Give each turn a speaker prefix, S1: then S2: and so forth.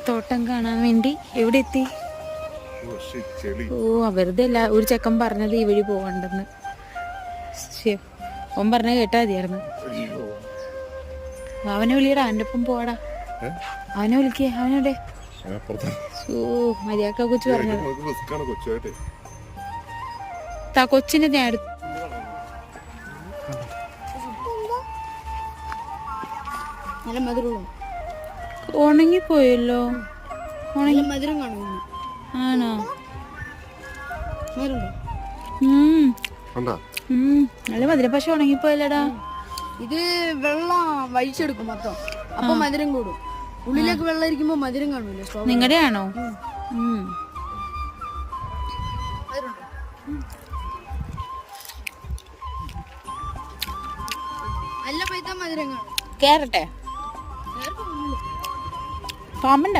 S1: തോട്ടം കാണാൻ വേണ്ടി എവിടെ എത്തി? ഓ വെറുതെ അല്ല ഒരു ചെക്കൻ പറഞ്ഞത് ഈ വഴി പോകണ്ടെന്ന്. ഓൻ പറഞ്ഞ കേട്ടാ മതിയായിരുന്നു. അവനെ വിളിയടാ, അവൻ്റെ ഒപ്പം പോവാടാ. അവനെ വിളിക്കേ, അവനോടെ മര്യാദ കൊച്ചു പറഞ്ഞത്. കൊച്ചിനെ ഞാൻ എടുത്തു. ഉണങ്ങിപ്പോയല്ലോ. ആണോ? നല്ല മധുരം, പക്ഷെ ഉണങ്ങിപ്പോയല്ലടാ.
S2: ഇത് വെള്ളം വലിച്ചെടുക്കും മൊത്തം, അപ്പൊ മധുരം കൂടും. ഉള്ളിലേക്ക് വെള്ളം ഇരിക്കുമ്പോ മധുരം കാണൂല.
S1: നിങ്ങളുടെ ആണോ?
S2: നല്ല പൈത്ത മധുരം കാണും.
S1: കേറട്ടെ? പാമ്പുണ്ട?